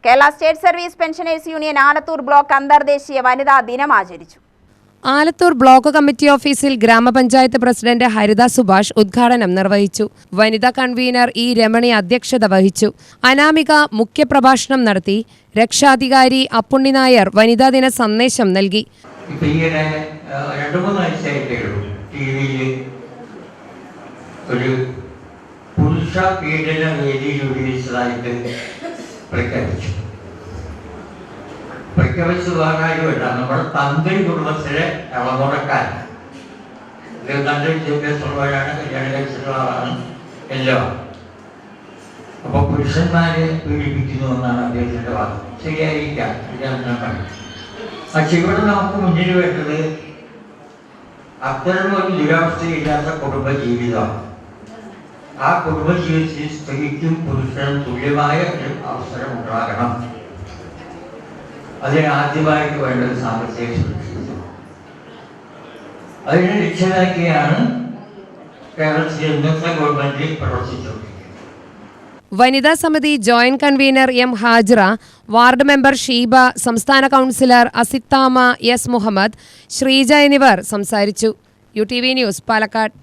Kerala state service pensioners union Alathur block അന്തർദേശീയ വനിതാ ദിനം ആചരിച്ചു. ആലത്തൂർ ബ്ലോക്ക് കമ്മിറ്റി ഓഫീസിൽ ഗ്രാമപഞ്ചായത്ത് പ്രസിഡന്റ് ഹരിത സുഭാഷ് ഉദ്ഘാടനം നിർവഹിച്ചു. വനിതാ കൺവീനർ ഇ രമണി അധ്യക്ഷത വഹിച്ചു. അനാമിക മുഖ്യപ്രഭാഷണം നടത്തി. രക്ഷാധികാരി അപ്പുണ്ണി നായർ വനിതാ ദിന സന്ദേശം നൽകി. ഒരു പുരുഷ പീഡന വേദി രൂപീകരിച്ചതായിട്ട് പ്രഖ്യാപിച്ചു വേറാരുമല്ല, നമ്മുടെ തന്ത്രി കുടുംബത്തിലെ ഇളമുറക്കാരൻ. തന്ത്രി വിദ്യാഭ്യാസമുള്ളവരാണ്, കല്യാണം കഴിച്ചിട്ടുള്ളവരാണ് എല്ലാം. അപ്പൊ പുരുഷന്മാരെ പീഡിപ്പിക്കുന്നു എന്നാണ് അദ്ദേഹത്തിന്റെ വാദം. ശരിയായിരിക്കാം, പക്ഷെ ഇവിടെ നമുക്ക് മുന്നിൽ വേണ്ടത് അത്തരം ഒരു ദുരവസ്ഥയില്ലാത്ത കുടുംബജീവിതമാണ്. ആ കുടുംബജീവിതത്തിൽ സ്ത്രീക്കും പുരുഷനും തുല്യമായ ഒരു അവസരം ഉണ്ടാകണം. അതിന് ആദ്യമായിട്ട് വേണ്ടത് സാമ്പത്തിക സുരക്ഷിതത്വം. അതിനെ ലക്ഷ്യമാക്കിയാണ് കേരളത്തിലെ ഇന്നത്തെ ഗവൺമെന്റ് പ്രവർത്തിച്ചുകൊണ്ടിരിക്കുന്നത്. വനിതാ സമിതി joint convener M Hajira, ward member Sheeba, സംസ്ഥാന കൗൺസിലർ അസിത്താമ, എസ് മുഹമ്മദ്, ശ്രീജ എന്നിവർ സംസാരിച്ചു. UTV news, Palakkad.